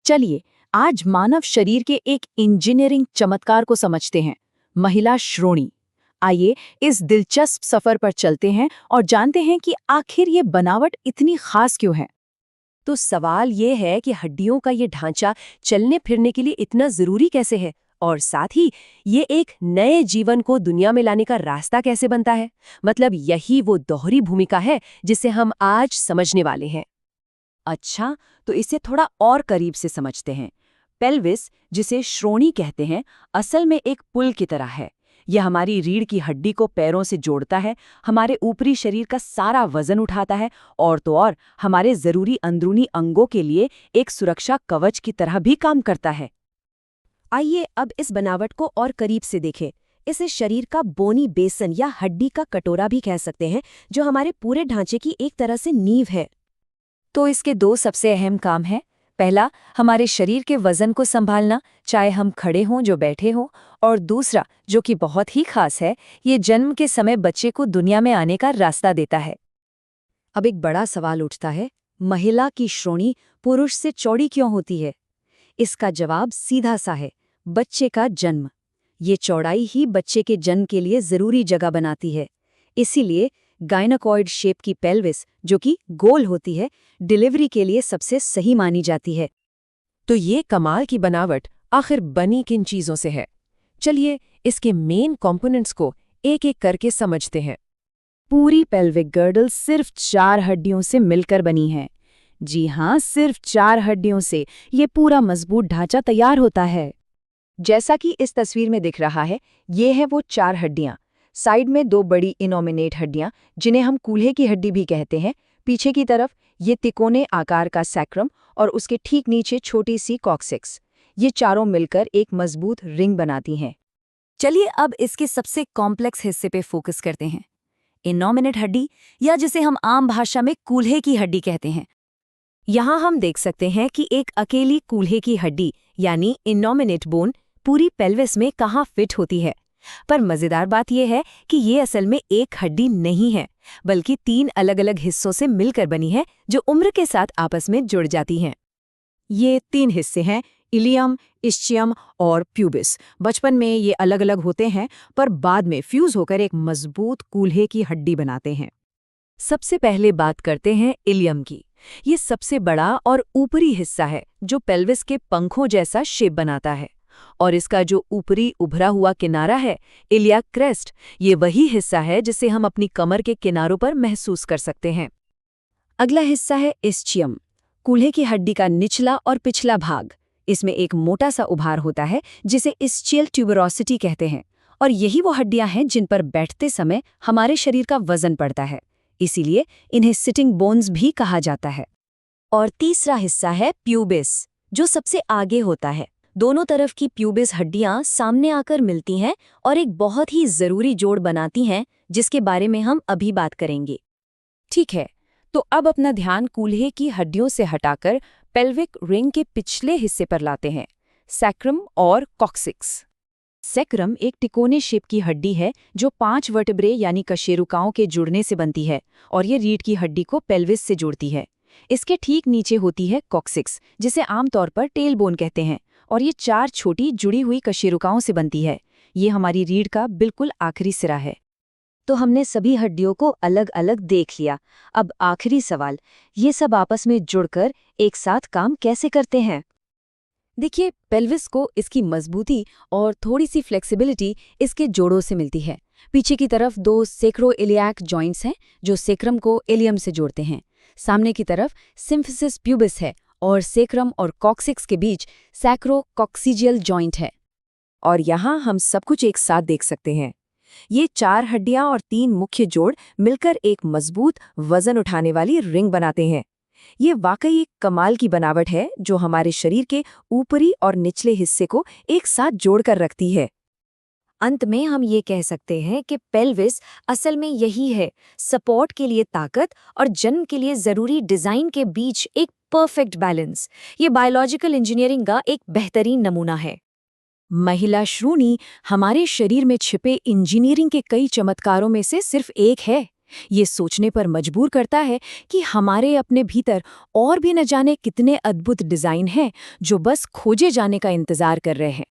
चलिए आज मानव शरीर के एक इंजीनियरिंग चमत्कार को समझते हैं, महिला श्रोणि। आइए इस दिलचस्प सफर पर चलते हैं और जानते हैं कि आखिर ये बनावट इतनी खास क्यों है। तो सवाल ये है कि हड्डियों का ये ढांचा चलने फिरने के लिए इतना जरूरी कैसे है, और साथ ही ये एक नए जीवन को दुनिया में लाने का रास्ता कैसे बनता है। मतलब यही वो दोहरी भूमिका है जिसे हम आज समझने वाले हैं। अच्छा, तो इसे थोड़ा और करीब से समझते हैं। पेल्विस, जिसे श्रोणि कहते हैं, असल में एक पुल की तरह है। यह हमारी रीढ़ की हड्डी को पैरों से जोड़ता है, हमारे ऊपरी शरीर का सारा वजन उठाता है और तो और हमारे जरूरी अंदरूनी अंगों के लिए एक सुरक्षा कवच की तरह भी काम करता है। आइए अब इस बनावट को और करीब से देखें। इसे शरीर का बोनी बेसन या हड्डी का कटोरा भी कह सकते हैं, जो हमारे पूरे ढांचे की एक तरह से नींव है। तो इसके दो सबसे अहम काम हैं। पहला, हमारे शरीर के वजन को संभालना, चाहे हम खड़े हों जो बैठे हों, और दूसरा, जो कि बहुत ही खास है, ये जन्म के समय बच्चे को दुनिया में आने का रास्ता देता है। अब एक बड़ा सवाल उठता है, महिला की श्रोणि पुरुष से चौड़ी क्यों होती है? इसका जवाब सीधा सा है, बच्चे का जन्म। ये चौड़ाई ही बच्चे के जन्म के लिए जरूरी जगह बनाती है। इसीलिए गायनाकॉइड शेप की पेल्विस, जो कि गोल होती है, डिलीवरी के लिए सबसे सही मानी जाती है। तो ये कमाल की बनावट आखिर बनी किन चीजों से है? चलिए इसके मेन कंपोनेंट्स को एक एक करके समझते हैं। पूरी पेल्विक गर्डल सिर्फ 4 हड्डियों से मिलकर बनी है। जी हाँ, सिर्फ 4 हड्डियों से ये पूरा मजबूत ढांचा तैयार होता है। जैसा कि इस तस्वीर में दिख रहा है, ये है वो 4 हड्डियां। साइड में 2 बड़ी इनोमिनेट हड्डियां, जिन्हें हम कूल्हे की हड्डी भी कहते हैं। पीछे की तरफ ये तिकोने आकार का सैक्रम और उसके ठीक नीचे छोटी सी कॉक्सिक्स। ये चारों मिलकर एक मजबूत रिंग बनाती हैं। चलिए अब इसके सबसे कॉम्प्लेक्स हिस्से पे फोकस करते हैं, इनोमिनेट हड्डी, या जिसे हम आम भाषा में कूल्हे की हड्डी कहते हैं। यहाँ हम देख सकते हैं कि एक अकेली कूल्हे की हड्डी यानी इनोमिनेट बोन पूरी पेल्विस में कहाँ फिट होती है। पर मजेदार बात यह है कि ये असल में एक हड्डी नहीं है, बल्कि 3 अलग-अलग हिस्सों से मिलकर बनी है, जो उम्र के साथ आपस में जुड़ जाती हैं। ये 3 हिस्से हैं, इलियम, इस्चियम और प्यूबिस। बचपन में ये अलग अलग होते हैं, पर बाद में फ्यूज होकर एक मजबूत कूल्हे की हड्डी बनाते हैं। सबसे पहले बात करते हैं इलियम की। ये सबसे बड़ा और ऊपरी हिस्सा है, जो पेल्विस के पंखों जैसा शेप बनाता है। और इसका जो ऊपरी उभरा हुआ किनारा है, इलियाक क्रेस्ट, ये वही हिस्सा है जिसे हम अपनी कमर के किनारों पर महसूस कर सकते हैं। अगला हिस्सा है इस्चियम, कूल्हे की हड्डी का निचला और पिछला भाग। इसमें एक मोटा सा उभार होता है, जिसे इस्चियल ट्यूबरोसिटी कहते हैं, और यही वो हड्डियां हैं जिन पर बैठते समय हमारे शरीर का वजन पड़ता है। इसीलिए इन्हें सिटिंग बोन्स भी कहा जाता है। और तीसरा हिस्सा है प्यूबिस, जो सबसे आगे होता है। दोनों तरफ की प्यूबिस हड्डियां सामने आकर मिलती हैं और एक बहुत ही जरूरी जोड़ बनाती हैं, जिसके बारे में हम अभी बात करेंगे। ठीक है, तो अब अपना ध्यान कूल्हे की हड्डियों से हटाकर पेल्विक रिंग के पिछले हिस्से पर लाते हैं, सैक्रम और कॉक्सिक्स। सैक्रम एक तिकोने शेप की हड्डी है, जो 5 वर्टेब्रे यानी कशेरुकाओं के जुड़ने से बनती है, और ये रीढ़ की हड्डी को पेल्विस से जोड़ती है। इसके ठीक नीचे होती है कॉक्सिक्स, जिसे आमतौर पर टेल बोन कहते हैं, और ये 4 छोटी जुड़ी हुई कशेरुकाओं से बनती है। ये हमारी रीढ़ का बिल्कुल आखिरी सिरा है। तो हमने सभी हड्डियों को अलग अलग देख लिया। अब आखिरी सवाल, ये सब आपस में जुड़कर एक साथ काम कैसे करते हैं? देखिए, पेल्विस को इसकी मजबूती और थोड़ी सी फ्लेक्सिबिलिटी इसके जोड़ों से मिलती है। पीछे की तरफ 2 सेक्रोइलियाक जॉइंट्स हैं, जो सेक्रम को इलियम से जोड़ते हैं। सामने की तरफ सिम्फिसिस प्यूबिस है, और सेक्रम और कॉक्सिक्स के बीच सैक्रोकॉक्सिजियल जॉइंट है। और यहाँ हम सब कुछ एक साथ देख सकते हैं। ये 4 हड्डियां और 3 मुख्य जोड़ मिलकर एक मजबूत वजन उठाने वाली रिंग बनाते हैं। ये वाकई एक कमाल की बनावट है, जो हमारे शरीर के ऊपरी और निचले हिस्से को एक साथ जोड़कर रखती है। अंत में हम ये कह सकते हैं कि पेल्विस असल में यही है, सपोर्ट के लिए ताकत और जन्म के लिए जरूरी डिजाइन के बीच एक परफेक्ट बैलेंस। ये बायोलॉजिकल इंजीनियरिंग का एक बेहतरीन नमूना है। महिला श्रोणि हमारे शरीर में छिपे इंजीनियरिंग के कई चमत्कारों में से सिर्फ एक है। ये सोचने पर मजबूर करता है कि हमारे अपने भीतर और भी न जाने कितने अद्भुत डिज़ाइन हैं जो बस खोजे जाने का इंतज़ार कर रहे हैं।